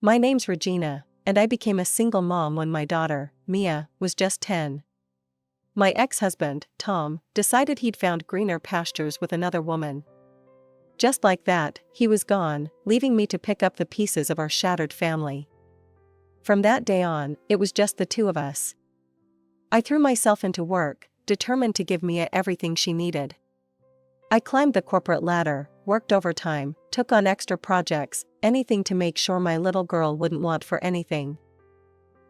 My name's Regina, and I became a single mom when my daughter, Mia, was just 10. My ex-husband, Tom, decided he'd found greener pastures with another woman. Just like that, he was gone, leaving me to pick up the pieces of our shattered family. From that day on, it was just the two of us. I threw myself into work, determined to give Mia everything she needed. I climbed the corporate ladder, worked overtime, took on extra projects, anything to make sure my little girl wouldn't want for anything.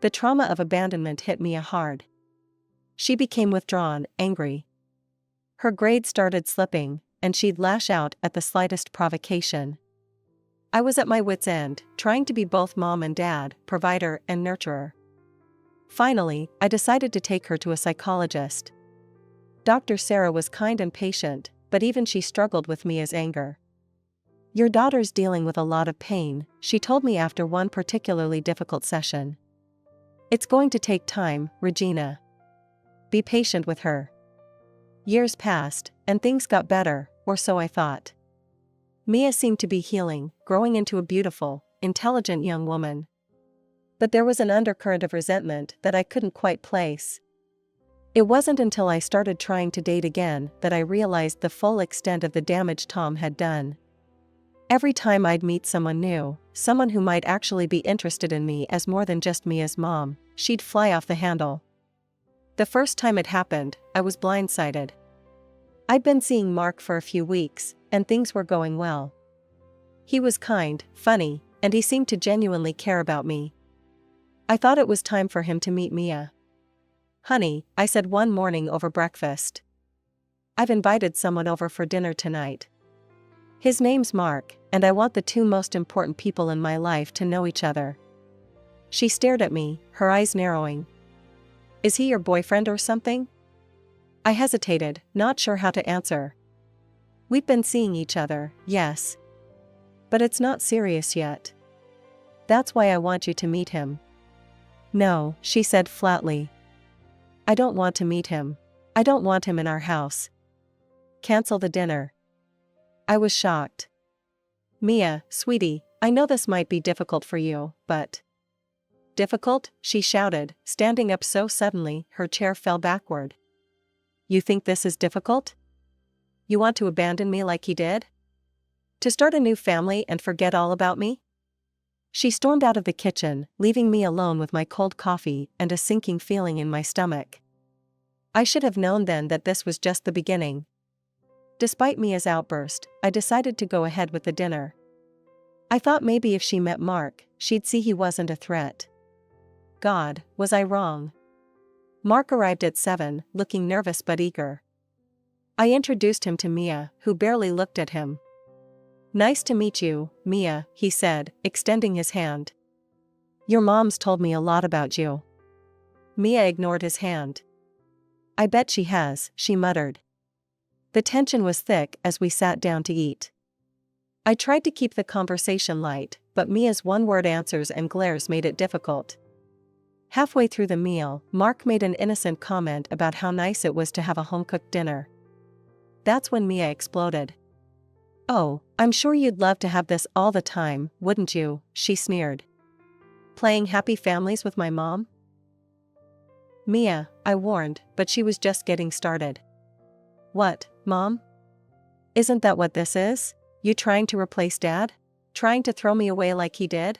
The trauma of abandonment hit Mia hard. She became withdrawn, angry. Her grades started slipping, and she'd lash out at the slightest provocation. I was at my wit's end, trying to be both mom and dad, provider and nurturer. Finally, I decided to take her to a psychologist. Dr. Sarah was kind and patient, but even she struggled with Mia's anger. "Your daughter's dealing with a lot of pain," she told me after one particularly difficult session. "It's going to take time, Regina. Be patient with her." Years passed, and things got better, or so I thought. Mia seemed to be healing, growing into a beautiful, intelligent young woman. But there was an undercurrent of resentment that I couldn't quite place. It wasn't until I started trying to date again that I realized the full extent of the damage Tom had done. Every time I'd meet someone new, someone who might actually be interested in me as more than just Mia's mom, she'd fly off the handle. The first time it happened, I was blindsided. I'd been seeing Mark for a few weeks, and things were going well. He was kind, funny, and he seemed to genuinely care about me. I thought it was time for him to meet Mia. "Honey," I said one morning over breakfast. "I've invited someone over for dinner tonight. His name's Mark, and I want the two most important people in my life to know each other." She stared at me, her eyes narrowing. "Is he your boyfriend or something?" I hesitated, not sure how to answer. "We've been seeing each other, yes. But it's not serious yet. That's why I want you to meet him." "No," she said flatly. "I don't want to meet him. I don't want him in our house. Cancel the dinner." I was shocked. "Mia, sweetie, I know this might be difficult for you, but..." "Difficult?" she shouted, standing up so suddenly, her chair fell backward. "You think this is difficult? You want to abandon me like he did? To start a new family and forget all about me?" She stormed out of the kitchen, leaving me alone with my cold coffee and a sinking feeling in my stomach. I should have known then that this was just the beginning. Despite Mia's outburst, I decided to go ahead with the dinner. I thought maybe if she met Mark, she'd see he wasn't a threat. God, was I wrong? Mark arrived at 7, looking nervous but eager. I introduced him to Mia, who barely looked at him. "Nice to meet you, Mia," he said, extending his hand. "Your mom's told me a lot about you." Mia ignored his hand. "I bet she has," she muttered. The tension was thick as we sat down to eat. I tried to keep the conversation light, but Mia's one-word answers and glares made it difficult. Halfway through the meal, Mark made an innocent comment about how nice it was to have a home-cooked dinner. That's when Mia exploded. "Oh, I'm sure you'd love to have this all the time, wouldn't you?" she sneered. "Playing happy families with my mom?" "Mia," I warned, but she was just getting started. "What, Mom? Isn't that what this is? You trying to replace Dad? Trying to throw me away like he did?"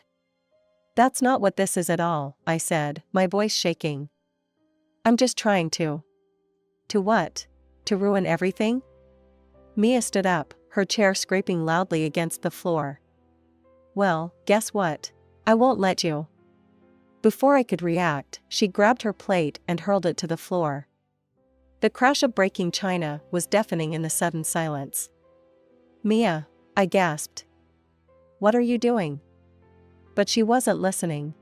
"That's not what this is at all," I said, my voice shaking. "I'm just trying to..." "To what? To ruin everything?" Mia stood up, her chair scraping loudly against the floor. "Well, guess what? I won't let you." Before I could react, she grabbed her plate and hurled it to the floor. The crash of breaking china was deafening in the sudden silence. "Mia," I gasped. "What are you doing?" But she wasn't listening.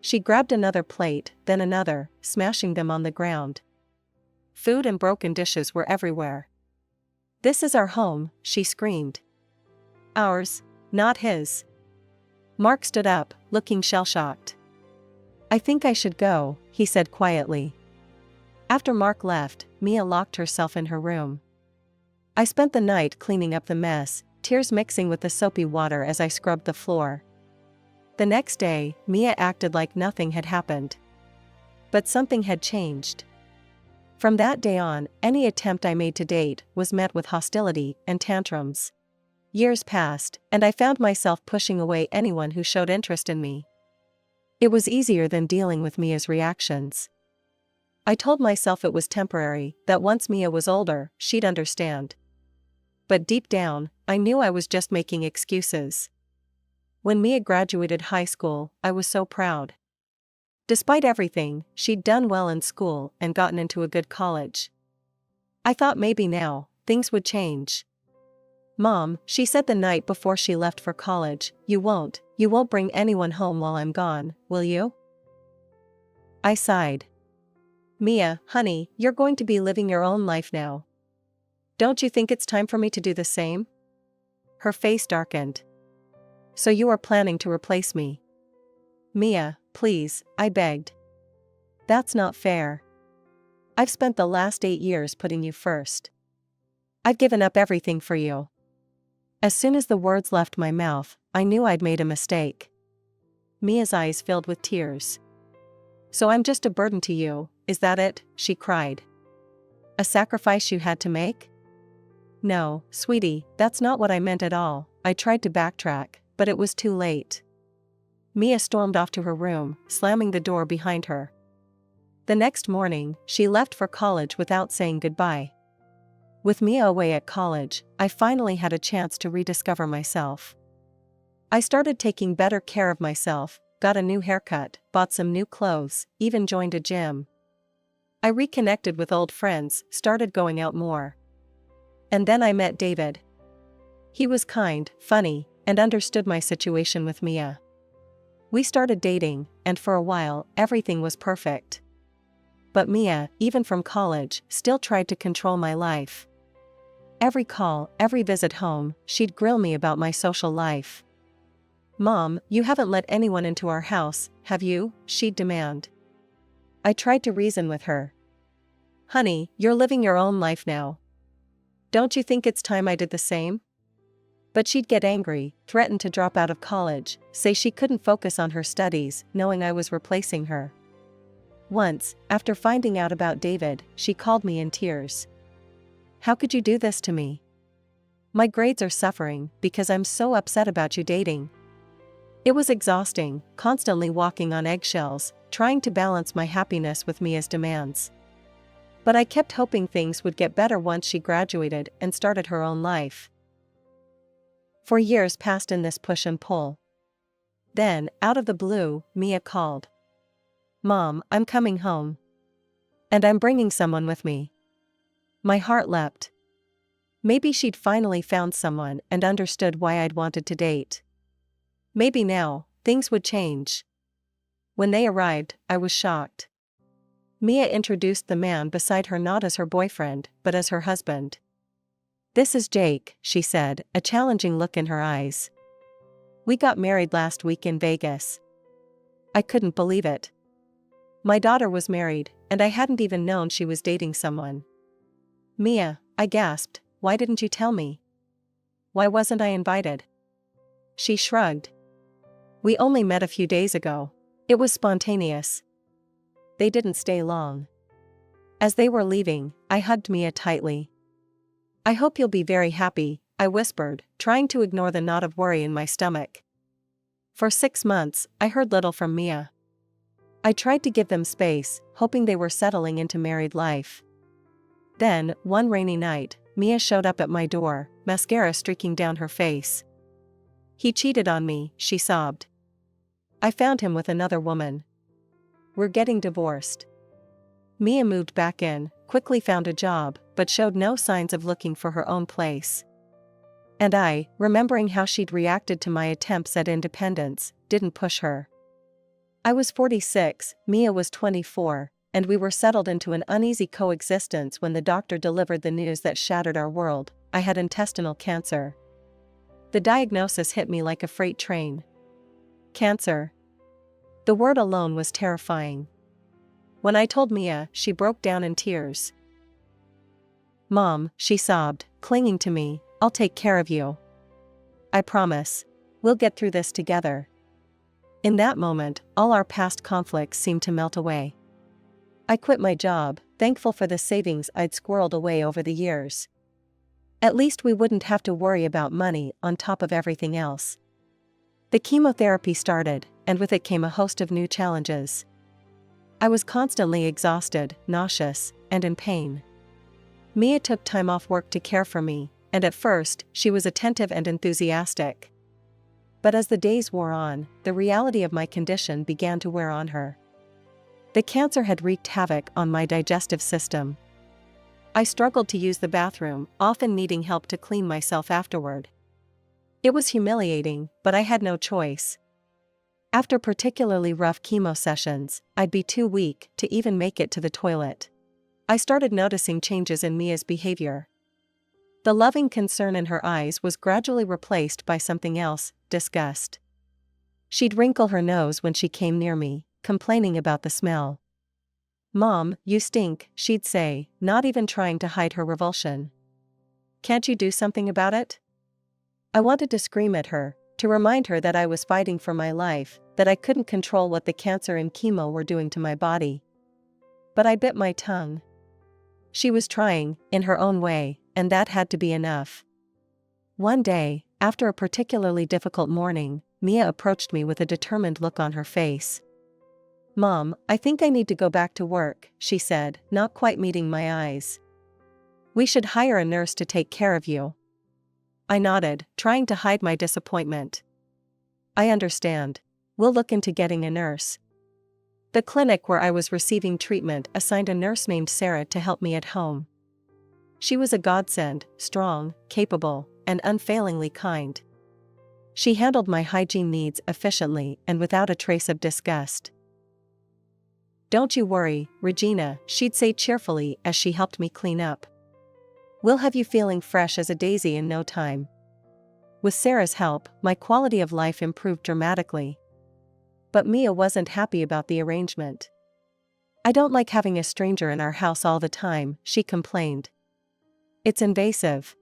She grabbed another plate, then another, smashing them on the ground. Food and broken dishes were everywhere. "This is our home," she screamed. "Ours, not his." Mark stood up, looking shell-shocked. "I think I should go," he said quietly. After Mark left, Mia locked herself in her room. I spent the night cleaning up the mess, tears mixing with the soapy water as I scrubbed the floor. The next day, Mia acted like nothing had happened. But something had changed. From that day on, any attempt I made to date was met with hostility and tantrums. Years passed, and I found myself pushing away anyone who showed interest in me. It was easier than dealing with Mia's reactions. I told myself it was temporary, that once Mia was older, she'd understand. But deep down, I knew I was just making excuses. When Mia graduated high school, I was so proud. Despite everything, she'd done well in school and gotten into a good college. I thought maybe now, things would change. "Mom," she said the night before she left for college, you won't bring anyone home while I'm gone, will you?" I sighed. "Mia, honey, you're going to be living your own life now. Don't you think it's time for me to do the same?" Her face darkened. "So you are planning to replace me?" "Mia, please," I begged. "That's not fair. I've spent the last 8 years putting you first. I've given up everything for you." As soon as the words left my mouth, I knew I'd made a mistake. Mia's eyes filled with tears. "So I'm just a burden to you, is that it?" she cried. "A sacrifice you had to make?" "No, sweetie, that's not what I meant at all." I tried to backtrack, but it was too late. Mia stormed off to her room, slamming the door behind her. The next morning, she left for college without saying goodbye. With Mia away at college, I finally had a chance to rediscover myself. I started taking better care of myself, got a new haircut, bought some new clothes, even joined a gym. I reconnected with old friends, started going out more. And then I met David. He was kind, funny, and understood my situation with Mia. We started dating, and for a while, everything was perfect. But Mia, even from college, still tried to control my life. Every call, every visit home, she'd grill me about my social life. "Mom, you haven't let anyone into our house, have you?" she'd demand. I tried to reason with her. "Honey, you're living your own life now. Don't you think it's time I did the same?" But she'd get angry, threaten to drop out of college, say she couldn't focus on her studies, knowing I was replacing her. Once, after finding out about David, she called me in tears. "How could you do this to me? My grades are suffering because I'm so upset about you dating." It was exhausting, constantly walking on eggshells, trying to balance my happiness with Mia's demands. But I kept hoping things would get better once she graduated and started her own life. 4 years passed in this push and pull. Then, out of the blue, Mia called. "Mom, I'm coming home. And I'm bringing someone with me." My heart leapt. Maybe she'd finally found someone and understood why I'd wanted to date. Maybe now, things would change. When they arrived, I was shocked. Mia introduced the man beside her not as her boyfriend, but as her husband. "This is Jake," she said, a challenging look in her eyes. "We got married last week in Vegas." I couldn't believe it. My daughter was married, and I hadn't even known she was dating someone. "Mia," I gasped, "why didn't you tell me? Why wasn't I invited?" She shrugged. "We only met a few days ago. It was spontaneous." They didn't stay long. As they were leaving, I hugged Mia tightly. "I hope you'll be very happy," I whispered, trying to ignore the knot of worry in my stomach. For 6 months, I heard little from Mia. I tried to give them space, hoping they were settling into married life. Then, one rainy night, Mia showed up at my door, mascara streaking down her face. "He cheated on me," she sobbed. "I found him with another woman. We're getting divorced." Mia moved back in, quickly found a job, but showed no signs of looking for her own place. And I, remembering how she'd reacted to my attempts at independence, didn't push her. I was 46, Mia was 24, and we were settled into an uneasy coexistence when the doctor delivered the news that shattered our world. I had intestinal cancer. The diagnosis hit me like a freight train. Cancer. The word alone was terrifying. When I told Mia, she broke down in tears. "Mom," she sobbed, clinging to me, "I'll take care of you. I promise. We'll get through this together." In that moment, all our past conflicts seemed to melt away. I quit my job, thankful for the savings I'd squirreled away over the years. At least we wouldn't have to worry about money on top of everything else. The chemotherapy started, and with it came a host of new challenges. I was constantly exhausted, nauseous, and in pain. Mia took time off work to care for me, and at first, she was attentive and enthusiastic. But as the days wore on, the reality of my condition began to wear on her. The cancer had wreaked havoc on my digestive system. I struggled to use the bathroom, often needing help to clean myself afterward. It was humiliating, but I had no choice. After particularly rough chemo sessions, I'd be too weak to even make it to the toilet. I started noticing changes in Mia's behavior. The loving concern in her eyes was gradually replaced by something else, disgust. She'd wrinkle her nose when she came near me, complaining about the smell. "Mom, you stink," she'd say, not even trying to hide her revulsion. "Can't you do something about it?" I wanted to scream at her, to remind her that I was fighting for my life, that I couldn't control what the cancer and chemo were doing to my body. But I bit my tongue. She was trying, in her own way, and that had to be enough. One day, after a particularly difficult morning, Mia approached me with a determined look on her face. "Mom, I think I need to go back to work," she said, not quite meeting my eyes. "We should hire a nurse to take care of you." I nodded, trying to hide my disappointment. "I understand. We'll look into getting a nurse." The clinic where I was receiving treatment assigned a nurse named Sarah to help me at home. She was a godsend, strong, capable, and unfailingly kind. She handled my hygiene needs efficiently and without a trace of disgust. "Don't you worry, Regina," she'd say cheerfully as she helped me clean up. "We'll have you feeling fresh as a daisy in no time." With Sarah's help, my quality of life improved dramatically. But Mia wasn't happy about the arrangement. "I don't like having a stranger in our house all the time," she complained. "It's invasive."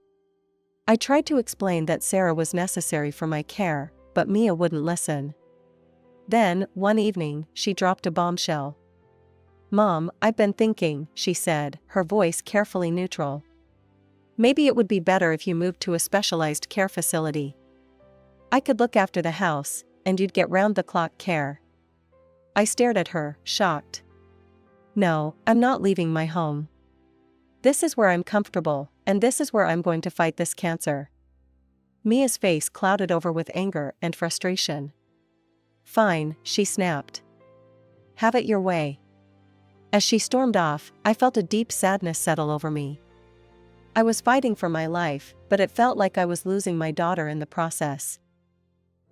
I tried to explain that Sarah was necessary for my care, but Mia wouldn't listen. Then, one evening, she dropped a bombshell. "Mom, I've been thinking," she said, her voice carefully neutral. "Maybe it would be better if you moved to a specialized care facility. I could look after the house, and you'd get round-the-clock care." I stared at her, shocked. "No, I'm not leaving my home. This is where I'm comfortable, and this is where I'm going to fight this cancer." Mia's face clouded over with anger and frustration. "Fine," she snapped. "Have it your way." As she stormed off, I felt a deep sadness settle over me. I was fighting for my life, but it felt like I was losing my daughter in the process.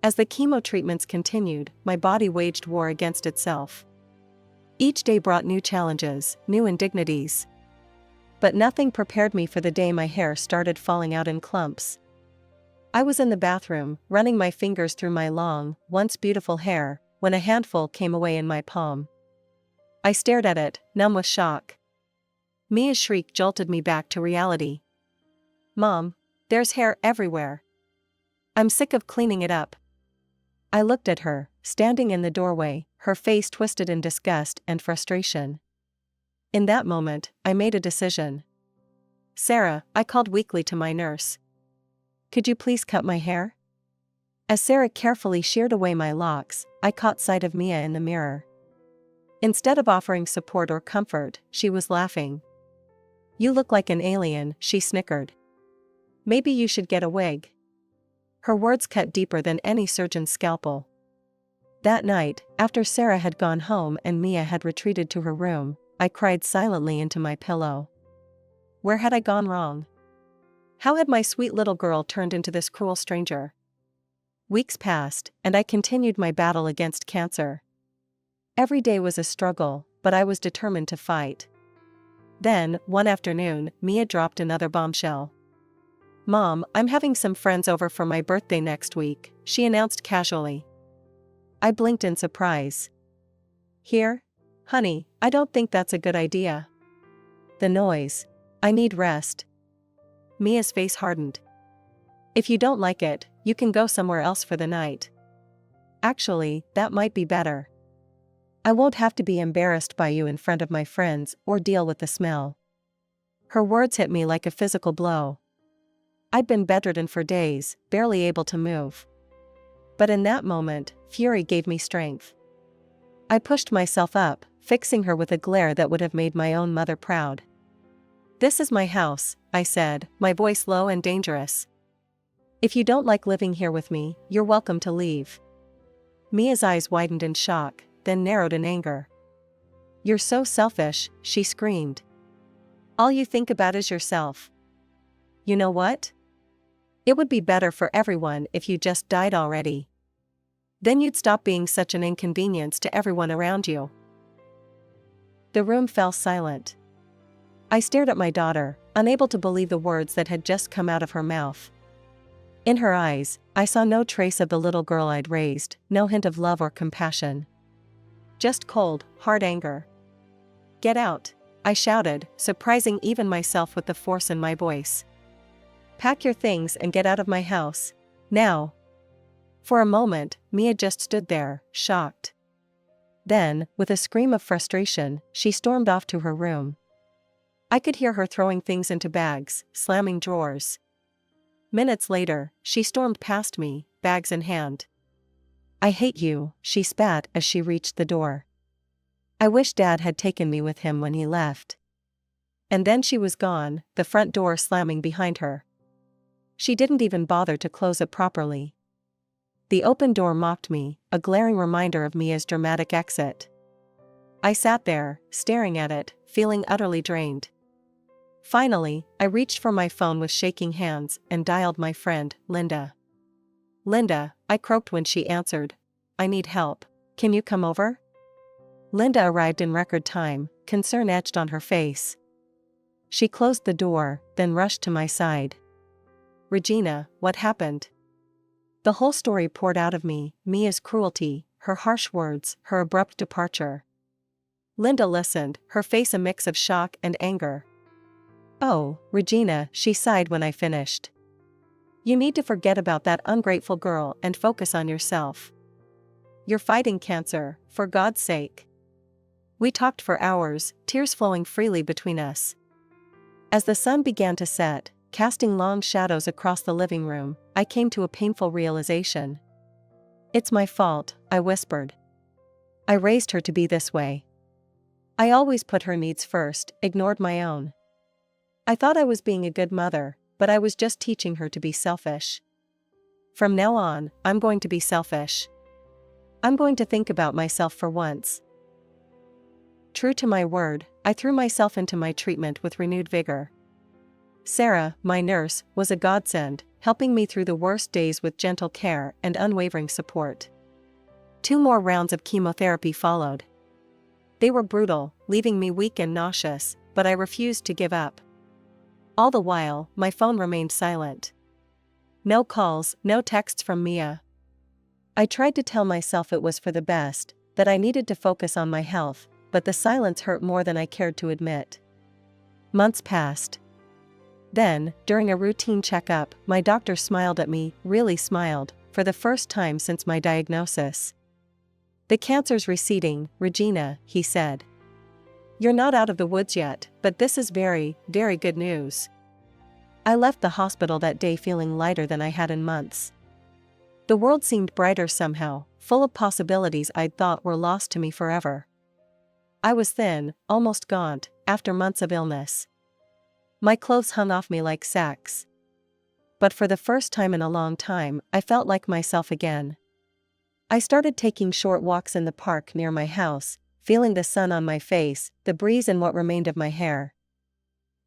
As the chemo treatments continued, my body waged war against itself. Each day brought new challenges, new indignities. But nothing prepared me for the day my hair started falling out in clumps. I was in the bathroom, running my fingers through my long, once beautiful hair, when a handful came away in my palm. I stared at it, numb with shock. Mia's shriek jolted me back to reality. "Mom, there's hair everywhere. I'm sick of cleaning it up." I looked at her, standing in the doorway, her face twisted in disgust and frustration. In that moment, I made a decision. "Sarah," I called weakly to my nurse. "Could you please cut my hair?" As Sarah carefully sheared away my locks, I caught sight of Mia in the mirror. Instead of offering support or comfort, she was laughing. "You look like an alien," she snickered. "Maybe you should get a wig." Her words cut deeper than any surgeon's scalpel. That night, after Sarah had gone home and Mia had retreated to her room, I cried silently into my pillow. Where had I gone wrong? How had my sweet little girl turned into this cruel stranger? Weeks passed, and I continued my battle against cancer. Every day was a struggle, but I was determined to fight. Then, one afternoon, Mia dropped another bombshell. "Mom, I'm having some friends over for my birthday next week," she announced casually. I blinked in surprise. "Here? Honey, I don't think that's a good idea." "The noise. I need rest." Mia's face hardened. "If you don't like it, you can go somewhere else for the night." Actually, that might be better. I won't have to be embarrassed by you in front of my friends or deal with the smell. Her words hit me like a physical blow. I'd been bedridden for days, barely able to move. But in that moment, fury gave me strength. I pushed myself up, fixing her with a glare that would have made my own mother proud. "This is my house," I said, my voice low and dangerous. "If you don't like living here with me, you're welcome to leave." Mia's eyes widened in shock, then narrowed in anger. "You're so selfish," she screamed. "All you think about is yourself. You know what? It would be better for everyone if you just died already. Then you'd stop being such an inconvenience to everyone around you." The room fell silent. I stared at my daughter, unable to believe the words that had just come out of her mouth. In her eyes, I saw no trace of the little girl I'd raised, no hint of love or compassion. Just cold, hard anger. "Get out," I shouted, surprising even myself with the force in my voice. "Pack your things and get out of my house. Now." For a moment, Mia just stood there, shocked. Then, with a scream of frustration, she stormed off to her room. I could hear her throwing things into bags, slamming drawers. Minutes later, she stormed past me, bags in hand. "I hate you," she spat as she reached the door. "I wish Dad had taken me with him when he left." And then she was gone, the front door slamming behind her. She didn't even bother to close it properly. The open door mocked me, a glaring reminder of Mia's dramatic exit. I sat there, staring at it, feeling utterly drained. Finally, I reached for my phone with shaking hands and dialed my friend, Linda. "Linda," I croaked when she answered. "I need help. Can you come over?" Linda arrived in record time, concern etched on her face. She closed the door, then rushed to my side. "Regina, what happened?" The whole story poured out of me, Mia's cruelty, her harsh words, her abrupt departure. Linda listened, her face a mix of shock and anger. "Oh, Regina," she sighed when I finished. "You need to forget about that ungrateful girl and focus on yourself. You're fighting cancer, for God's sake." We talked for hours, tears flowing freely between us. As the sun began to set, casting long shadows across the living room, I came to a painful realization. "It's my fault," I whispered. "I raised her to be this way. I always put her needs first, ignored my own. I thought I was being a good mother, but I was just teaching her to be selfish. From now on, I'm going to be selfish. I'm going to think about myself for once." True to my word, I threw myself into my treatment with renewed vigor. Sarah, my nurse, was a godsend, helping me through the worst days with gentle care and unwavering support. 2 more rounds of chemotherapy followed. They were brutal, leaving me weak and nauseous, but I refused to give up. All the while, my phone remained silent. No calls, no texts from Mia. I tried to tell myself it was for the best, that I needed to focus on my health, but the silence hurt more than I cared to admit. Months passed. Then, during a routine checkup, my doctor smiled at me, really smiled, for the first time since my diagnosis. "The cancer's receding, Regina," he said. "You're not out of the woods yet, but this is very, very good news." I left the hospital that day feeling lighter than I had in months. The world seemed brighter somehow, full of possibilities I'd thought were lost to me forever. I was thin, almost gaunt, after months of illness. My clothes hung off me like sacks. But for the first time in a long time, I felt like myself again. I started taking short walks in the park near my house, feeling the sun on my face, the breeze in what remained of my hair.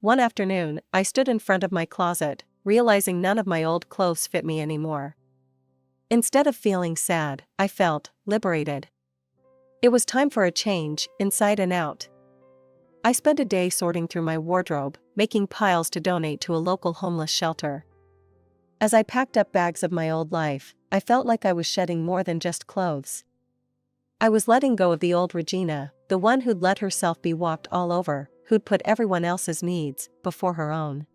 One afternoon, I stood in front of my closet, realizing none of my old clothes fit me anymore. Instead of feeling sad, I felt liberated. It was time for a change, inside and out. I spent a day sorting through my wardrobe, making piles to donate to a local homeless shelter. As I packed up bags of my old life, I felt like I was shedding more than just clothes. I was letting go of the old Regina, the one who'd let herself be walked all over, who'd put everyone else's needs before her own.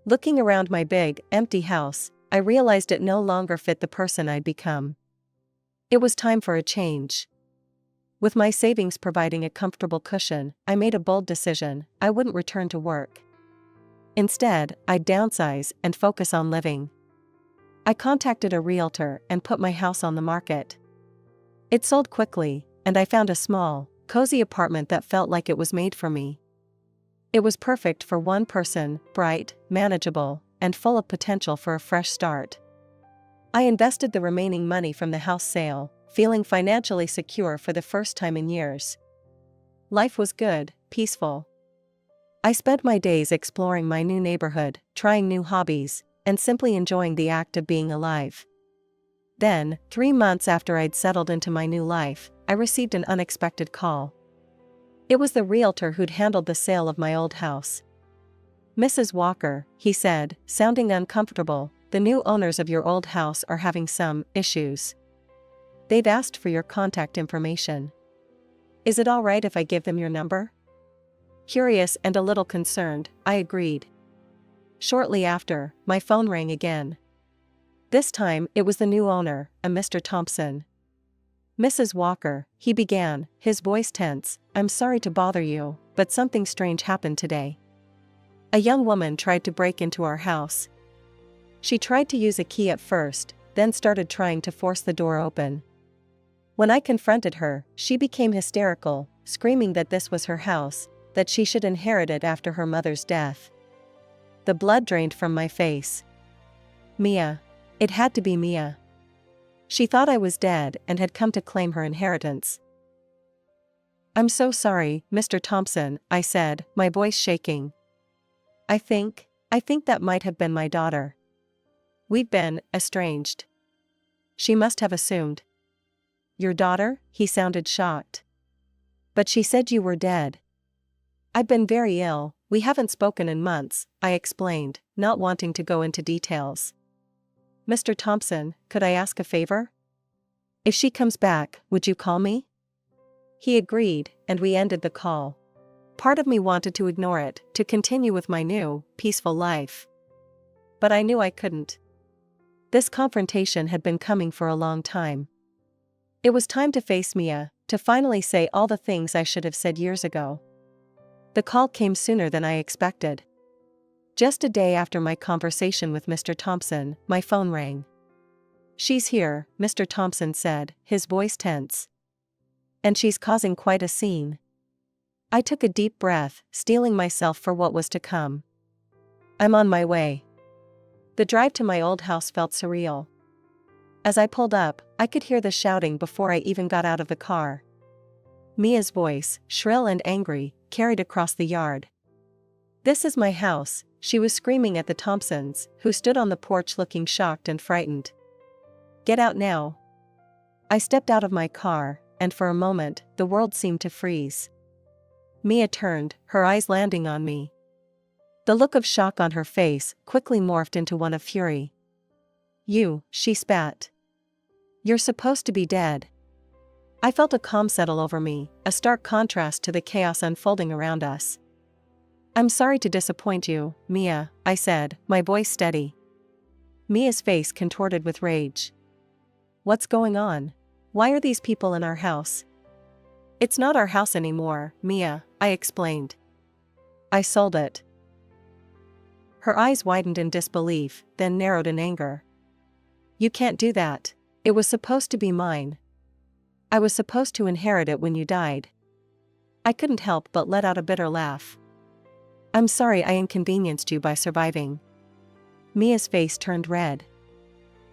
Looking around my big, empty house, I realized it no longer fit the person I'd become. It was time for a change. With my savings providing a comfortable cushion, I made a bold decision: I wouldn't return to work. Instead, I'd downsize and focus on living. I contacted a realtor and put my house on the market. It sold quickly, and I found a small, cozy apartment that felt like it was made for me. It was perfect for one person, bright, manageable, and full of potential for a fresh start. I invested the remaining money from the house sale, feeling financially secure for the first time in years. Life was good, peaceful. I spent my days exploring my new neighborhood, trying new hobbies, and simply enjoying the act of being alive. Then, 3 months after I'd settled into my new life, I received an unexpected call. It was the realtor who'd handled the sale of my old house. "Mrs. Walker," he said, sounding uncomfortable, "the new owners of your old house are having some issues. They've asked for your contact information. Is it all right if I give them your number?" Curious and a little concerned, I agreed. Shortly after, my phone rang again. This time, it was the new owner, a Mr. Thompson. "Mrs. Walker," he began, his voice tense, "I'm sorry to bother you, but something strange happened today. A young woman tried to break into our house. She tried to use a key at first, then started trying to force the door open. When I confronted her, she became hysterical, screaming that this was her house, that she should inherit it after her mother's death." The blood drained from my face. Mia. It had to be Mia. She thought I was dead and had come to claim her inheritance. "I'm so sorry, Mr. Thompson," I said, my voice shaking. I think that might have been my daughter. We've been estranged. She must have assumed." "Your daughter?" He sounded shocked. "But she said you were dead." "I've been very ill, we haven't spoken in months," I explained, not wanting to go into details. "Mr. Thompson, could I ask a favor? If she comes back, would you call me?" He agreed, and we ended the call. Part of me wanted to ignore it, to continue with my new, peaceful life. But I knew I couldn't. This confrontation had been coming for a long time. It was time to face Mia, to finally say all the things I should have said years ago. The call came sooner than I expected. Just a day after my conversation with Mr. Thompson, my phone rang. "She's here," Mr. Thompson said, his voice tense. "And she's causing quite a scene." I took a deep breath, steeling myself for what was to come. "I'm on my way." The drive to my old house felt surreal. As I pulled up, I could hear the shouting before I even got out of the car. Mia's voice, shrill and angry, carried across the yard. "This is my house," she was screaming at the Thompsons, who stood on the porch looking shocked and frightened. "Get out now." I stepped out of my car, and for a moment, the world seemed to freeze. Mia turned, her eyes landing on me. The look of shock on her face quickly morphed into one of fury. "You," she spat. "You're supposed to be dead." I felt a calm settle over me, a stark contrast to the chaos unfolding around us. "I'm sorry to disappoint you, Mia," I said, my voice steady. Mia's face contorted with rage. "What's going on? Why are these people in our house?" "It's not our house anymore, Mia," I explained. "I sold it." Her eyes widened in disbelief, then narrowed in anger. "You can't do that. It was supposed to be mine. I was supposed to inherit it when you died." I couldn't help but let out a bitter laugh. "I'm sorry I inconvenienced you by surviving." Mia's face turned red.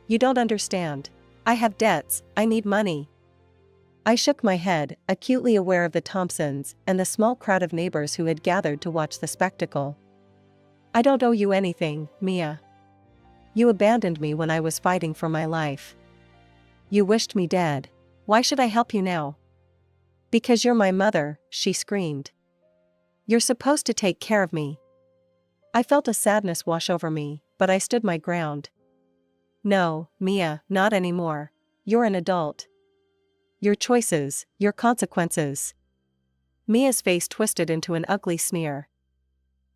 "You don't understand. I have debts, I need money." I shook my head, acutely aware of the Thompsons and the small crowd of neighbors who had gathered to watch the spectacle. "I don't owe you anything, Mia. You abandoned me when I was fighting for my life. You wished me dead. Why should I help you now?" "Because you're my mother," she screamed. "You're supposed to take care of me." I felt a sadness wash over me, but I stood my ground. "No, Mia, not anymore. You're an adult. Your choices, your consequences." Mia's face twisted into an ugly sneer.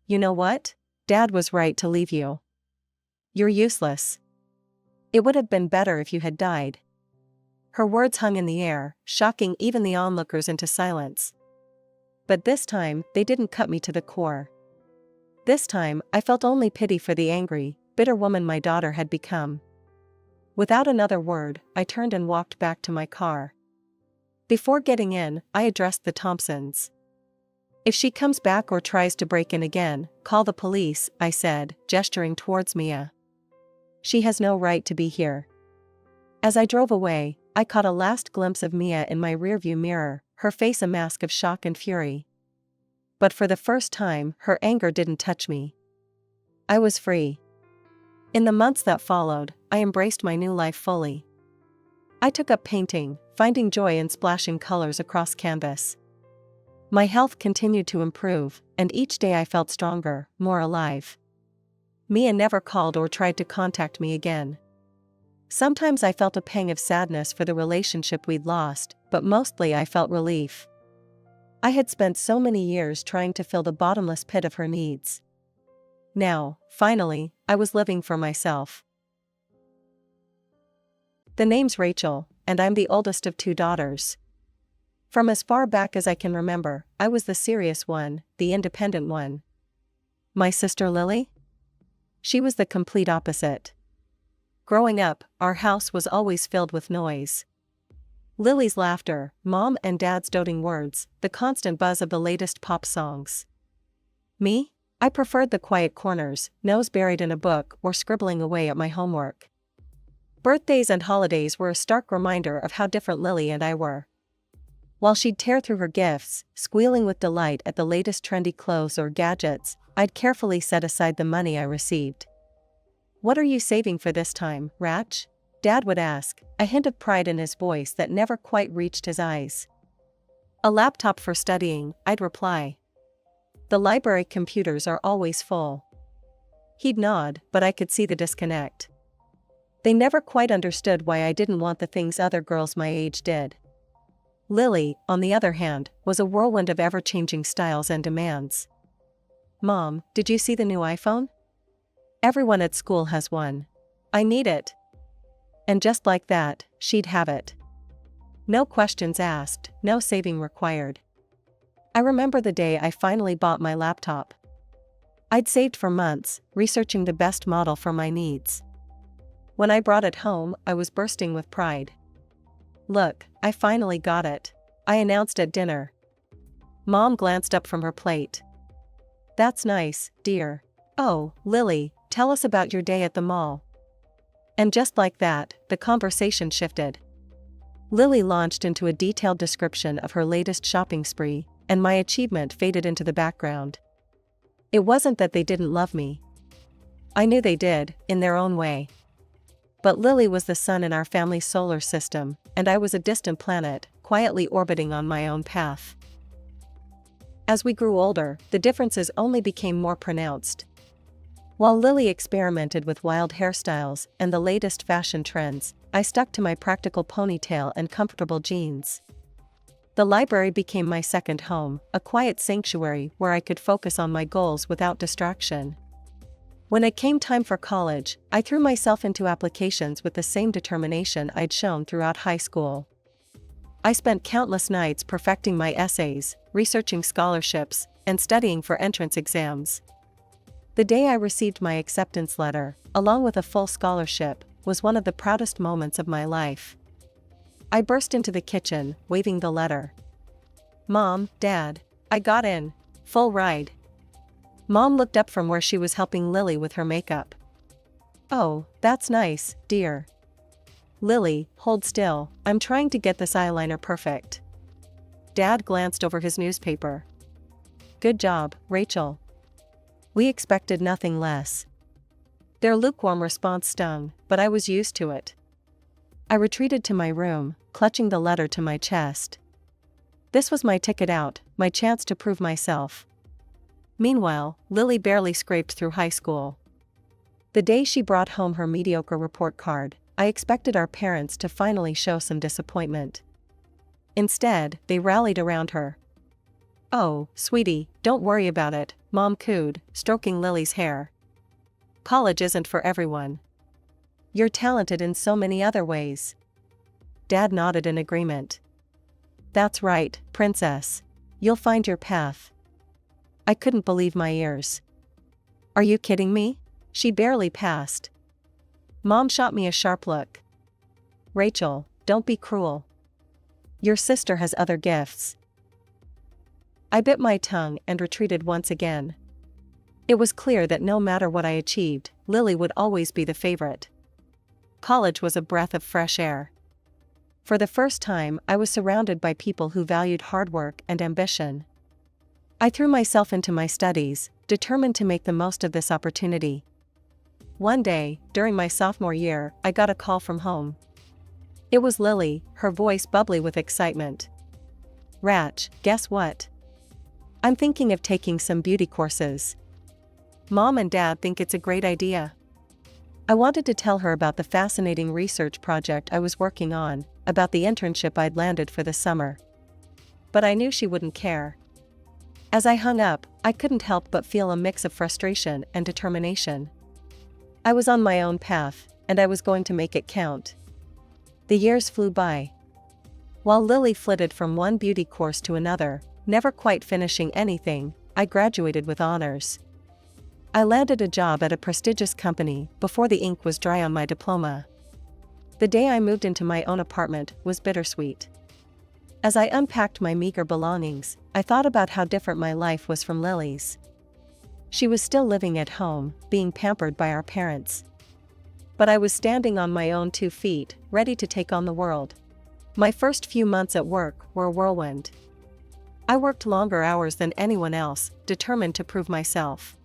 "You know what? Dad was right to leave you. You're useless. It would have been better if you had died." Her words hung in the air, shocking even the onlookers into silence. But this time, they didn't cut me to the core. This time, I felt only pity for the angry, bitter woman my daughter had become. Without another word, I turned and walked back to my car. Before getting in, I addressed the Thompsons. "If she comes back or tries to break in again, call the police," I said, gesturing towards Mia. "She has no right to be here." As I drove away, I caught a last glimpse of Mia in my rearview mirror, her face a mask of shock and fury. But for the first time, her anger didn't touch me. I was free. In the months that followed, I embraced my new life fully. I took up painting, finding joy in splashing colors across canvas. My health continued to improve, and each day I felt stronger, more alive. Mia never called or tried to contact me again. Sometimes I felt a pang of sadness for the relationship we'd lost, but mostly I felt relief. I had spent so many years trying to fill the bottomless pit of her needs. Now, finally, I was living for myself. The name's Rachel, and I'm the oldest of 2 daughters. From as far back as I can remember, I was the serious one, the independent one. My sister Lily? She was the complete opposite. Growing up, our house was always filled with noise. Lily's laughter, Mom and Dad's doting words, the constant buzz of the latest pop songs. Me? I preferred the quiet corners, nose buried in a book or scribbling away at my homework. Birthdays and holidays were a stark reminder of how different Lily and I were. While she'd tear through her gifts, squealing with delight at the latest trendy clothes or gadgets, I'd carefully set aside the money I received. "What are you saving for this time, Ratch?" Dad would ask, a hint of pride in his voice that never quite reached his eyes. "A laptop for studying," I'd reply. "The library computers are always full." He'd nod, but I could see the disconnect. They never quite understood why I didn't want the things other girls my age did. Lily, on the other hand, was a whirlwind of ever-changing styles and demands. "Mom, did you see the new iPhone? Everyone at school has one. I need it." And just like that, she'd have it. No questions asked, no saving required. I remember the day I finally bought my laptop. I'd saved for months, researching the best model for my needs. When I brought it home, I was bursting with pride. "Look, I finally got it," I announced at dinner. Mom glanced up from her plate. "That's nice, dear. Oh, Lily, tell us about your day at the mall." And just like that, the conversation shifted. Lily launched into a detailed description of her latest shopping spree, and my achievement faded into the background. It wasn't that they didn't love me. I knew they did, in their own way. But Lily was the sun in our family's solar system, and I was a distant planet, quietly orbiting on my own path. As we grew older, the differences only became more pronounced. While Lily experimented with wild hairstyles and the latest fashion trends, I stuck to my practical ponytail and comfortable jeans. The library became my second home, a quiet sanctuary where I could focus on my goals without distraction. When it came time for college, I threw myself into applications with the same determination I'd shown throughout high school. I spent countless nights perfecting my essays, researching scholarships, and studying for entrance exams. The day I received my acceptance letter, along with a full scholarship, was one of the proudest moments of my life. I burst into the kitchen, waving the letter. "Mom, Dad, I got in. Full ride." Mom looked up from where she was helping Lily with her makeup. "Oh, that's nice, dear." "Lily, hold still, I'm trying to get this eyeliner perfect." Dad glanced over his newspaper. "Good job, Rachel." We expected nothing less. Their lukewarm response stung, but I was used to it. I retreated to my room, clutching the letter to my chest. This was my ticket out, my chance to prove myself. Meanwhile, Lily barely scraped through high school. The day she brought home her mediocre report card, I expected our parents to finally show some disappointment. Instead, they rallied around her. "Oh, sweetie, don't worry about it," Mom cooed, stroking Lily's hair. "College isn't for everyone. You're talented in so many other ways." Dad nodded in agreement. That's right, princess. You'll find your path. I couldn't believe my ears. Are you kidding me? She barely passed. Mom shot me a sharp look. Rachel, don't be cruel. Your sister has other gifts. I bit my tongue and retreated once again. It was clear that no matter what I achieved, Lily would always be the favorite. College was a breath of fresh air. For the first time, I was surrounded by people who valued hard work and ambition. I threw myself into my studies, determined to make the most of this opportunity. One day, during my sophomore year, I got a call from home. It was Lily, her voice bubbly with excitement. Rach, guess what? I'm thinking of taking some beauty courses. Mom and Dad think it's a great idea. I wanted to tell her about the fascinating research project I was working on, about the internship I'd landed for the summer. But I knew she wouldn't care. As I hung up, I couldn't help but feel a mix of frustration and determination. I was on my own path, and I was going to make it count. The years flew by. While Lily flitted from one beauty course to another, never quite finishing anything, I graduated with honors. I landed a job at a prestigious company before the ink was dry on my diploma. The day I moved into my own apartment was bittersweet. As I unpacked my meager belongings, I thought about how different my life was from Lily's. She was still living at home, being pampered by our parents. But I was standing on my own 2 feet, ready to take on the world. My first few months at work were a whirlwind. I worked longer hours than anyone else, determined to prove myself.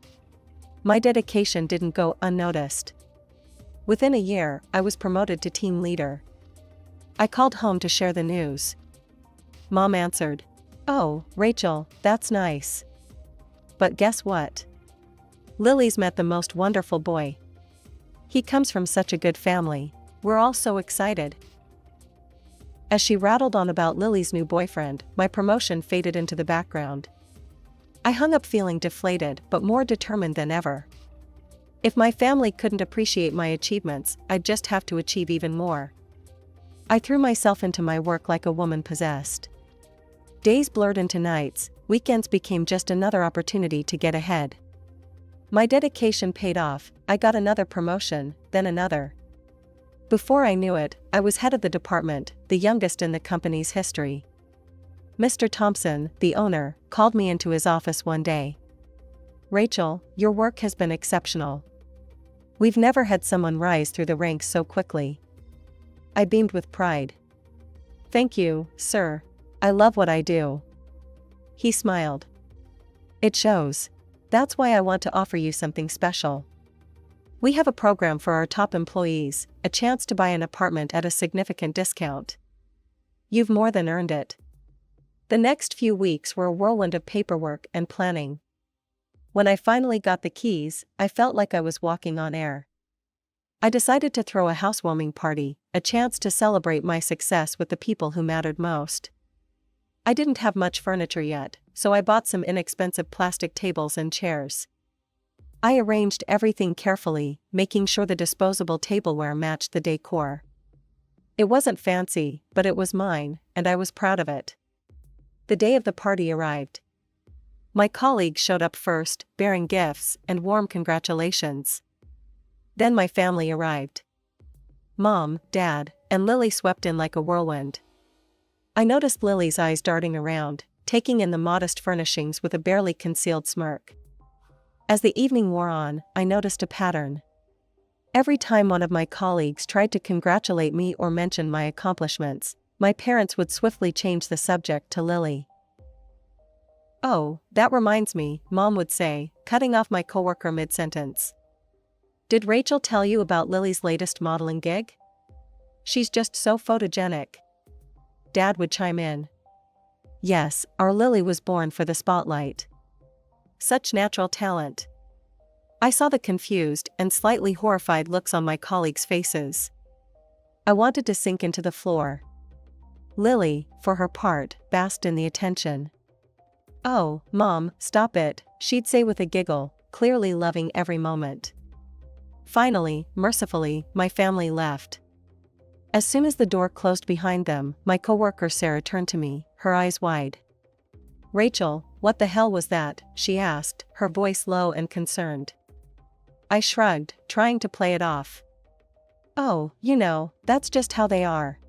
My dedication didn't go unnoticed. Within a year, I was promoted to team leader. I called home to share the news. Mom answered, "Oh, Rachel, that's nice. But guess what? Lily's met the most wonderful boy. He comes from such a good family. We're all so excited." As she rattled on about Lily's new boyfriend, my promotion faded into the background. I hung up feeling deflated but more determined than ever. If my family couldn't appreciate my achievements, I'd just have to achieve even more. I threw myself into my work like a woman possessed. Days blurred into nights, weekends became just another opportunity to get ahead. My dedication paid off. I got another promotion, then another. Before I knew it, I was head of the department, the youngest in the company's history. Mr. Thompson, the owner, called me into his office one day. "Rachel, your work has been exceptional. We've never had someone rise through the ranks so quickly." I beamed with pride. "Thank you, sir. I love what I do." He smiled. "It shows. That's why I want to offer you something special. We have a program for our top employees, a chance to buy an apartment at a significant discount. You've more than earned it." The next few weeks were a whirlwind of paperwork and planning. When I finally got the keys, I felt like I was walking on air. I decided to throw a housewarming party, a chance to celebrate my success with the people who mattered most. I didn't have much furniture yet, so I bought some inexpensive plastic tables and chairs. I arranged everything carefully, making sure the disposable tableware matched the decor. It wasn't fancy, but it was mine, and I was proud of it. The day of the party arrived. My colleagues showed up first, bearing gifts and warm congratulations. Then my family arrived. Mom, Dad, and Lily swept in like a whirlwind. I noticed Lily's eyes darting around, taking in the modest furnishings with a barely concealed smirk. As the evening wore on, I noticed a pattern. Every time one of my colleagues tried to congratulate me or mention my accomplishments, my parents would swiftly change the subject to Lily. "Oh, that reminds me," Mom would say, cutting off my coworker mid-sentence. "Did Rachel tell you about Lily's latest modeling gig? She's just so photogenic." Dad would chime in. "Yes, our Lily was born for the spotlight. Such natural talent." I saw the confused and slightly horrified looks on my colleagues' faces. I wanted to sink into the floor. Lily, for her part, basked in the attention. "Oh, Mom, stop it," she'd say with a giggle, clearly loving every moment. Finally, mercifully, my family left. As soon as the door closed behind them, my coworker Sarah turned to me, her eyes wide. "Rachel, what the hell was that?" she asked, her voice low and concerned. I shrugged, trying to play it off. "Oh, that's just how they are."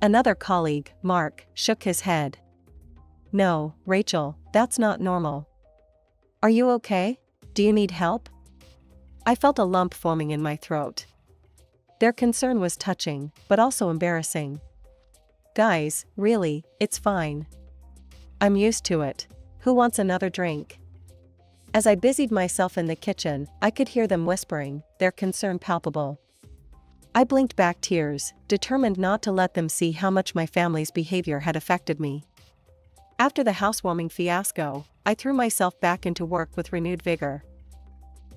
Another colleague, Mark, shook his head. "No, Rachel, that's not normal. Are you okay? Do you need help?" I felt a lump forming in my throat. Their concern was touching, but also embarrassing. "Guys, really, it's fine. I'm used to it. Who wants another drink?" As I busied myself in the kitchen, I could hear them whispering, their concern palpable. I blinked back tears, determined not to let them see how much my family's behavior had affected me. After the housewarming fiasco, I threw myself back into work with renewed vigor.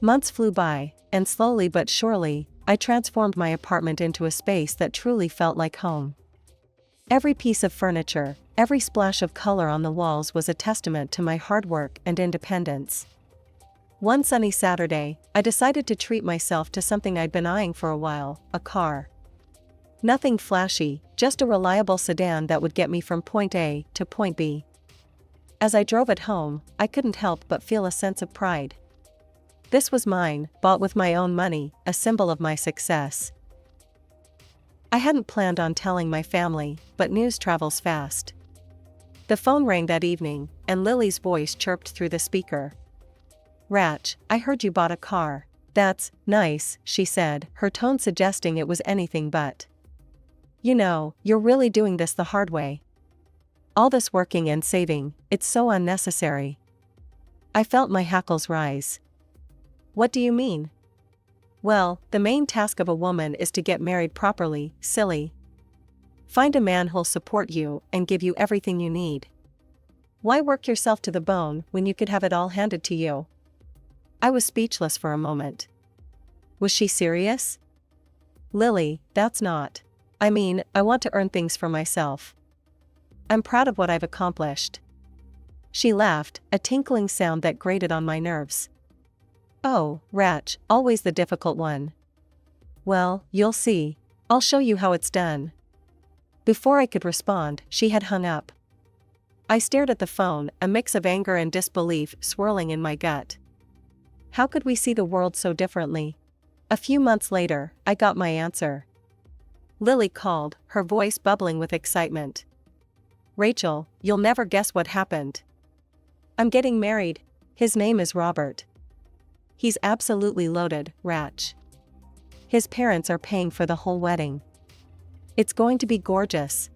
Months flew by, and slowly but surely, I transformed my apartment into a space that truly felt like home. Every piece of furniture, every splash of color on the walls was a testament to my hard work and independence. One sunny Saturday, I decided to treat myself to something I'd been eyeing for a while, a car. Nothing flashy, just a reliable sedan that would get me from point A to point B. As I drove it home, I couldn't help but feel a sense of pride. This was mine, bought with my own money, a symbol of my success. I hadn't planned on telling my family, but news travels fast. The phone rang that evening, and Lily's voice chirped through the speaker. "Rach, I heard you bought a car." "That's nice," she said, her tone suggesting it was anything but. You're really doing this the hard way. All this working and saving, it's so unnecessary." I felt my hackles rise. "What do you mean?" "Well, the main task of a woman is to get married properly, silly. Find a man who'll support you and give you everything you need. Why work yourself to the bone when you could have it all handed to you?" I was speechless for a moment. Was she serious? "Lily, that's not. I want to earn things for myself. I'm proud of what I've accomplished." She laughed, a tinkling sound that grated on my nerves. "Oh, Rach, always the difficult one. Well, you'll see. I'll show you how it's done." Before I could respond, she had hung up. I stared at the phone, a mix of anger and disbelief swirling in my gut. How could we see the world so differently? A few months later, I got my answer. Lily called, her voice bubbling with excitement. "Rachel, you'll never guess what happened. I'm getting married. His name is Robert. He's absolutely loaded, Rach. His parents are paying for the whole wedding. It's going to be gorgeous."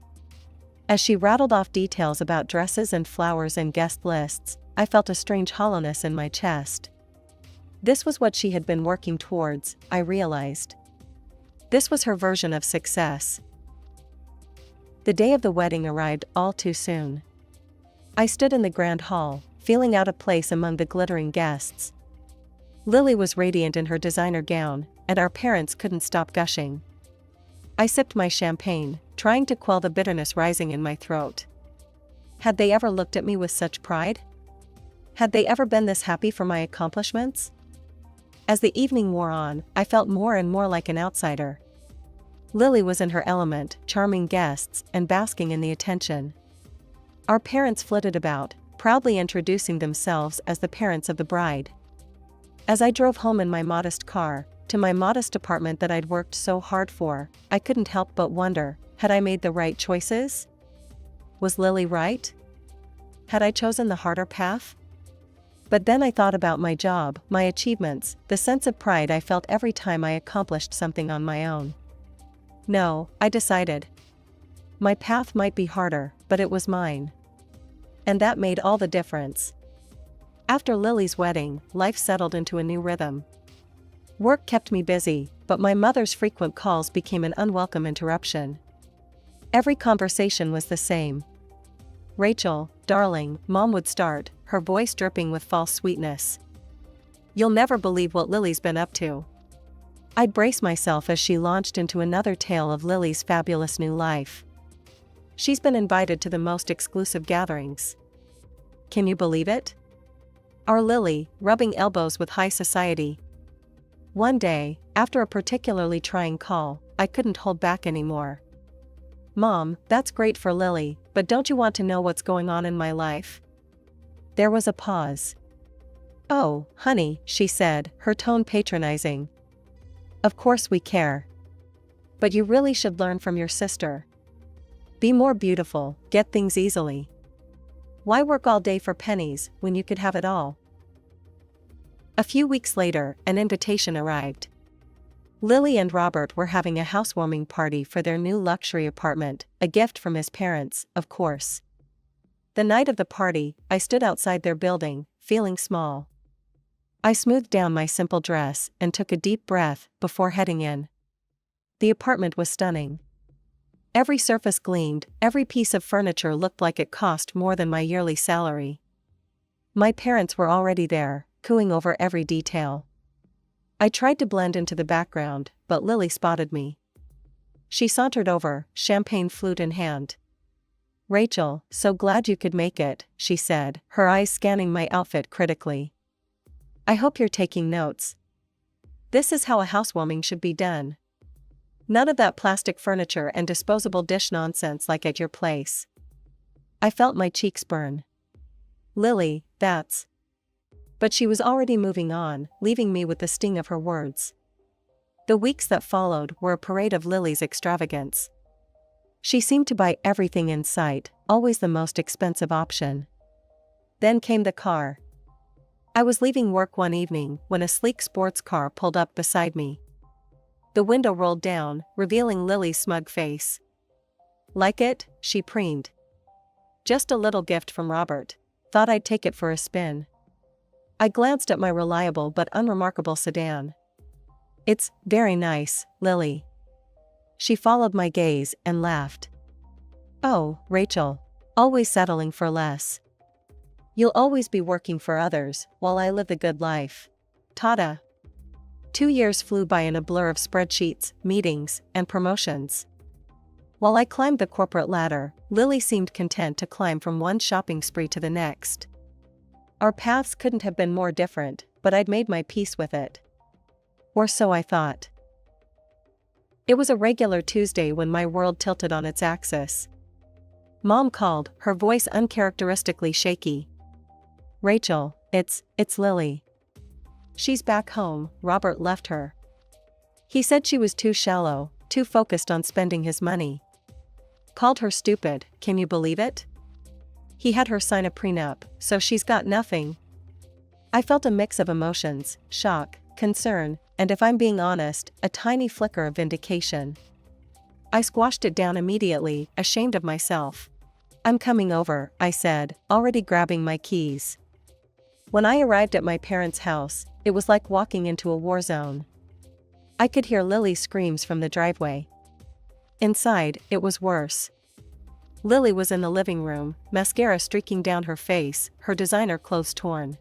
As she rattled off details about dresses and flowers and guest lists, I felt a strange hollowness in my chest. This was what she had been working towards, I realized. This was her version of success. The day of the wedding arrived all too soon. I stood in the grand hall, feeling out of place among the glittering guests. Lily was radiant in her designer gown, and our parents couldn't stop gushing. I sipped my champagne, trying to quell the bitterness rising in my throat. Had they ever looked at me with such pride? Had they ever been this happy for my accomplishments? As the evening wore on, I felt more and more like an outsider. Lily was in her element, charming guests and basking in the attention. Our parents flitted about, proudly introducing themselves as the parents of the bride. As I drove home in my modest car, to my modest apartment that I'd worked so hard for, I couldn't help but wonder, had I made the right choices? Was Lily right? Had I chosen the harder path? But then I thought about my job, my achievements, the sense of pride I felt every time I accomplished something on my own. No, I decided. My path might be harder, but it was mine. And that made all the difference. After Lily's wedding, life settled into a new rhythm. Work kept me busy, but my mother's frequent calls became an unwelcome interruption. Every conversation was the same. "Rachel, darling," Mom would start, her voice dripping with false sweetness. "You'll never believe what Lily's been up to." I'd brace myself as she launched into another tale of Lily's fabulous new life. "She's been invited to the most exclusive gatherings. Can you believe it? Our Lily, rubbing elbows with high society." One day, after a particularly trying call, I couldn't hold back anymore. "Mom, that's great for Lily, but don't you want to know what's going on in my life?" There was a pause. "Oh, honey," she said, her tone patronizing. "Of course we care. But you really should learn from your sister. Be more beautiful, get things easily. Why work all day for pennies when you could have it all?" A few weeks later, an invitation arrived. Lily and Robert were having a housewarming party for their new luxury apartment, a gift from his parents, of course. The night of the party, I stood outside their building, feeling small. I smoothed down my simple dress and took a deep breath before heading in. The apartment was stunning. Every surface gleamed, every piece of furniture looked like it cost more than my yearly salary. My parents were already there, cooing over every detail. I tried to blend into the background, but Lily spotted me. She sauntered over, champagne flute in hand. "Rachel, so glad you could make it," she said, her eyes scanning my outfit critically. "I hope you're taking notes. This is how a housewarming should be done. None of that plastic furniture and disposable dish nonsense like at your place." I felt my cheeks burn. "Lily, that's..." But she was already moving on, leaving me with the sting of her words. The weeks that followed were a parade of Lily's extravagance. She seemed to buy everything in sight, always the most expensive option. Then came the car. I was leaving work one evening when a sleek sports car pulled up beside me. The window rolled down, revealing Lily's smug face. "Like it?" she preened. "Just a little gift from Robert. Thought I'd take it for a spin." I glanced at my reliable but unremarkable sedan. "It's very nice, Lily." She followed my gaze and laughed. "Oh, Rachel. Always settling for less. You'll always be working for others, while I live the good life. Ta-da." 2 years flew by in a blur of spreadsheets, meetings, and promotions. While I climbed the corporate ladder, Lily seemed content to climb from one shopping spree to the next. Our paths couldn't have been more different, but I'd made my peace with it. Or so I thought. It was a regular Tuesday when my world tilted on its axis. Mom called, her voice uncharacteristically shaky. "Rachel, it's Lily. She's back home, Robert left her. He said she was too shallow, too focused on spending his money. Called her stupid, can you believe it? He had her sign a prenup, so she's got nothing." I felt a mix of emotions, shock, concern, and if I'm being honest, a tiny flicker of vindication. I squashed it down immediately, ashamed of myself. "I'm coming over," I said, already grabbing my keys. When I arrived at my parents' house, it was like walking into a war zone. I could hear Lily's screams from the driveway. Inside, it was worse. Lily was in the living room, mascara streaking down her face, her designer clothes torn.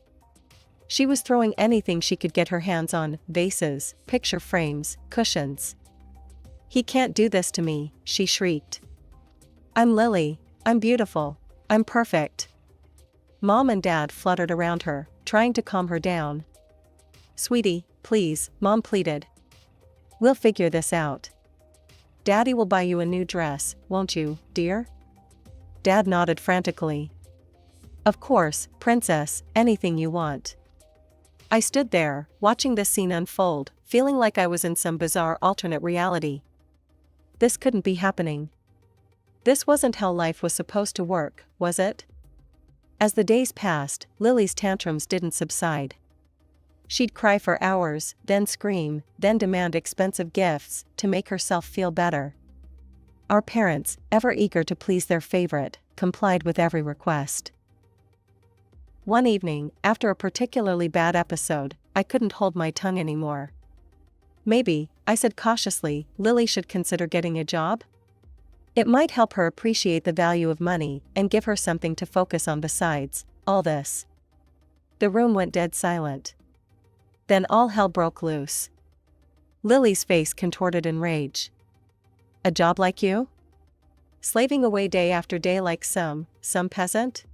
She was throwing anything she could get her hands on, vases, picture frames, cushions. "He can't do this to me," she shrieked. "I'm Lily, I'm beautiful, I'm perfect." Mom and Dad fluttered around her, trying to calm her down. "Sweetie, please," Mom pleaded. "We'll figure this out. Daddy will buy you a new dress, won't you, dear?" Dad nodded frantically. "Of course, princess, anything you want." I stood there, watching this scene unfold, feeling like I was in some bizarre alternate reality. This couldn't be happening. This wasn't how life was supposed to work, was it? As the days passed, Lily's tantrums didn't subside. She'd cry for hours, then scream, then demand expensive gifts to make herself feel better. Our parents, ever eager to please their favorite, complied with every request. One evening, after a particularly bad episode, I couldn't hold my tongue anymore. "Maybe," I said cautiously, "Lily should consider getting a job? It might help her appreciate the value of money and give her something to focus on besides all this." The room went dead silent. Then all hell broke loose. Lily's face contorted in rage. "A job like you? Slaving away day after day like some peasant?"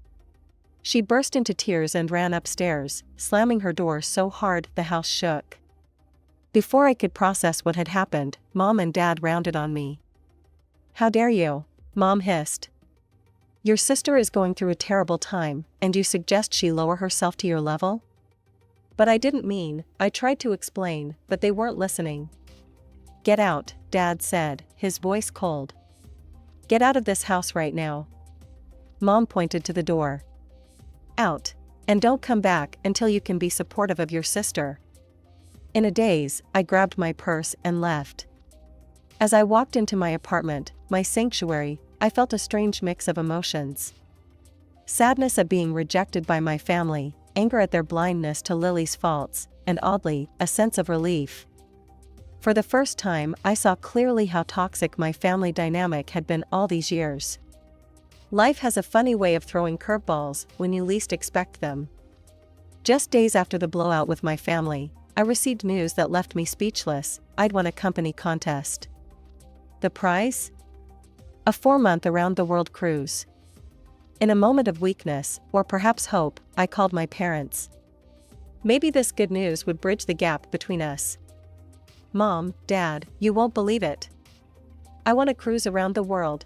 She burst into tears and ran upstairs, slamming her door so hard the house shook. Before I could process what had happened, Mom and Dad rounded on me. "How dare you?" Mom hissed. "Your sister is going through a terrible time, and you suggest she lower herself to your level?" "But I didn't mean," I tried to explain, but they weren't listening. "Get out," Dad said, his voice cold. "Get out of this house right now." Mom pointed to the door. "Out. And don't come back until you can be supportive of your sister." In a daze, I grabbed my purse and left. As I walked into my apartment, my sanctuary, I felt a strange mix of emotions. Sadness at being rejected by my family, anger at their blindness to Lily's faults, and oddly, a sense of relief. For the first time, I saw clearly how toxic my family dynamic had been all these years. Life has a funny way of throwing curveballs when you least expect them. Just days after the blowout with my family, I received news that left me speechless. I'd won a company contest. The prize? A 4-month around-the-world cruise. In a moment of weakness, or perhaps hope, I called my parents. Maybe this good news would bridge the gap between us. "Mom, Dad, you won't believe it. I won a cruise around the world."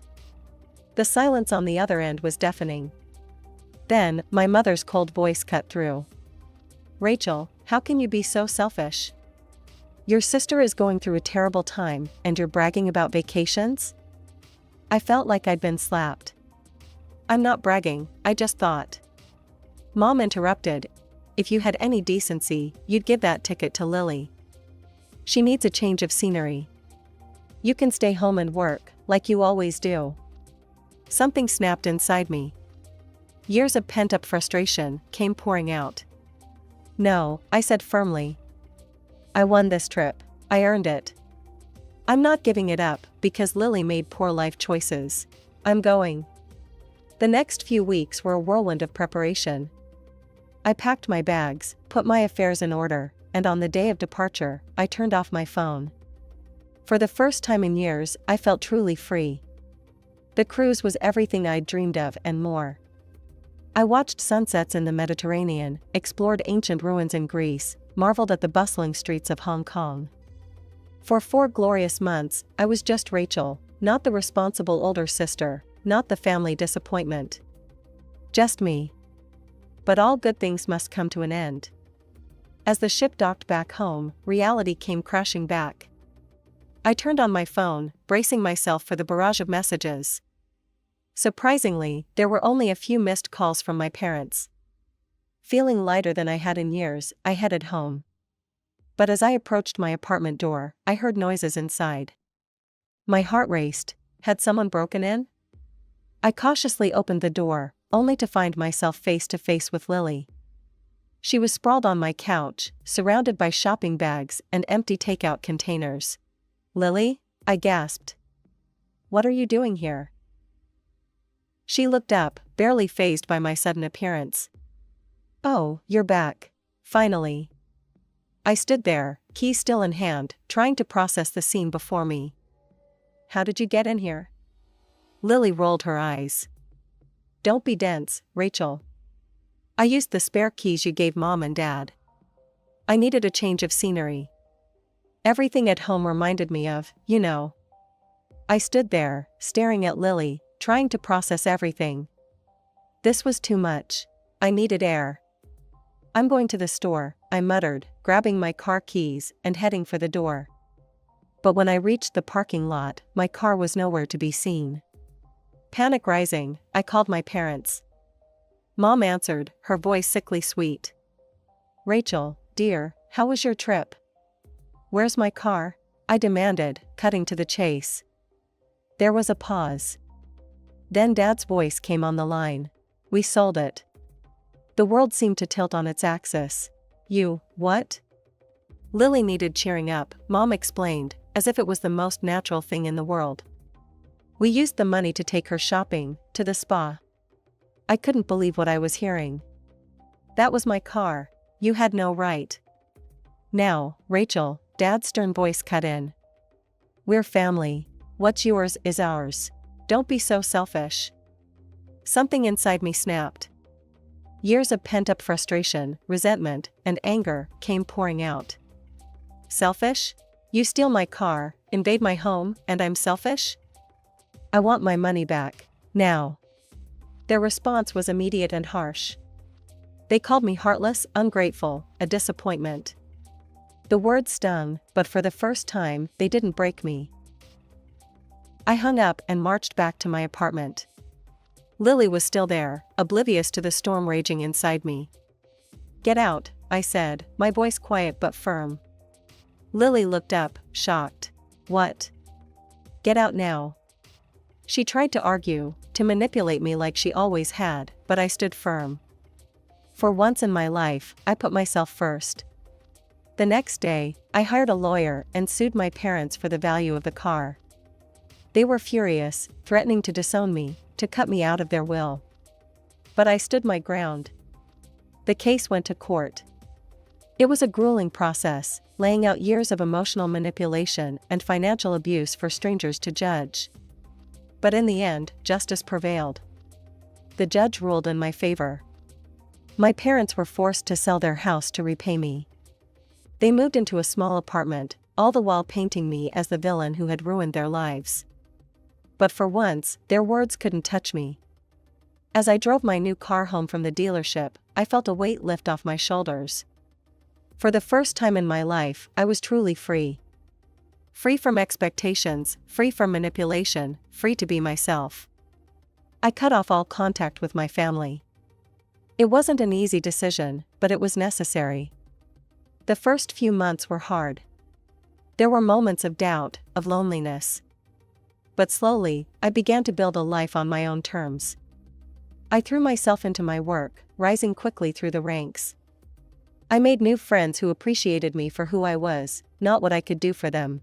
The silence on the other end was deafening. Then, my mother's cold voice cut through. "Rachel, how can you be so selfish? Your sister is going through a terrible time, and you're bragging about vacations?" I felt like I'd been slapped. "I'm not bragging, I just thought." Mom interrupted. "If you had any decency, you'd give that ticket to Lily. She needs a change of scenery. You can stay home and work, like you always do." Something snapped inside me. Years of pent-up frustration came pouring out. "No," I said firmly. "I won this trip. I earned it. I'm not giving it up because Lily made poor life choices. I'm going." The next few weeks were a whirlwind of preparation. I packed my bags, put my affairs in order, and on the day of departure, I turned off my phone. For the first time in years, I felt truly free. The cruise was everything I'd dreamed of and more. I watched sunsets in the Mediterranean, explored ancient ruins in Greece, marveled at the bustling streets of Hong Kong. For 4 glorious months, I was just Rachel, not the responsible older sister, not the family disappointment. Just me. But all good things must come to an end. As the ship docked back home, reality came crashing back. I turned on my phone, bracing myself for the barrage of messages. Surprisingly, there were only a few missed calls from my parents. Feeling lighter than I had in years, I headed home. But as I approached my apartment door, I heard noises inside. My heart raced. Had someone broken in? I cautiously opened the door, only to find myself face to face with Lily. She was sprawled on my couch, surrounded by shopping bags and empty takeout containers. "Lily?" I gasped. "What are you doing here?" She looked up, barely fazed by my sudden appearance. "Oh, you're back. Finally." I stood there, key still in hand, trying to process the scene before me. "How did you get in here?" Lily rolled her eyes. "Don't be dense, Rachel. I used the spare keys you gave Mom and Dad. I needed a change of scenery. Everything at home reminded me of, you know." I stood there, staring at Lily, trying to process everything. This was too much. I needed air. "I'm going to the store," I muttered, grabbing my car keys and heading for the door. But when I reached the parking lot, my car was nowhere to be seen. Panic rising, I called my parents. Mom answered, her voice sickly sweet. "Rachel, dear, how was your trip?" "Where's my car?" I demanded, cutting to the chase. There was a pause. Then Dad's voice came on the line. "We sold it." The world seemed to tilt on its axis. "You, what?" Lily needed cheering up, Mom explained, as if it was the most natural thing in the world. "We used the money to take her shopping, to the spa." I couldn't believe what I was hearing. "That was my car. You had no right." "Now, Rachel," Dad's stern voice cut in. "We're family. What's yours is ours. Don't be so selfish." Something inside me snapped. Years of pent-up frustration, resentment, and anger came pouring out. Selfish? You steal my car, invade my home, and I'm selfish? I want my money back, now. Their response was immediate and harsh. They called me heartless, ungrateful, a disappointment. The words stung, but for the first time, they didn't break me. I hung up and marched back to my apartment. Lily was still there, oblivious to the storm raging inside me. "Get out," I said, my voice quiet but firm. Lily looked up, shocked. "What?" "Get out now." She tried to argue, to manipulate me like she always had, but I stood firm. For once in my life, I put myself first. The next day, I hired a lawyer and sued my parents for the value of the car. They were furious, threatening to disown me, to cut me out of their will. But I stood my ground. The case went to court. It was a grueling process, laying out years of emotional manipulation and financial abuse for strangers to judge. But in the end, justice prevailed. The judge ruled in my favor. My parents were forced to sell their house to repay me. They moved into a small apartment, all the while painting me as the villain who had ruined their lives. But for once, their words couldn't touch me. As I drove my new car home from the dealership, I felt a weight lift off my shoulders. For the first time in my life, I was truly free. Free from expectations, free from manipulation, free to be myself. I cut off all contact with my family. It wasn't an easy decision, but it was necessary. The first few months were hard. There were moments of doubt, of loneliness. But slowly, I began to build a life on my own terms. I threw myself into my work, rising quickly through the ranks. I made new friends who appreciated me for who I was, not what I could do for them.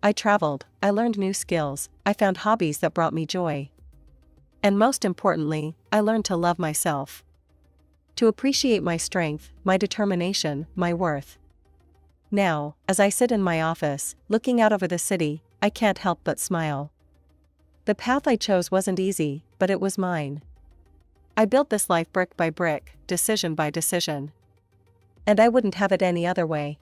I traveled, I learned new skills, I found hobbies that brought me joy. And most importantly, I learned to love myself. To appreciate my strength, my determination, my worth. Now, as I sit in my office, looking out over the city, I can't help but smile. The path I chose wasn't easy, but it was mine. I built this life brick by brick, decision by decision. And I wouldn't have it any other way.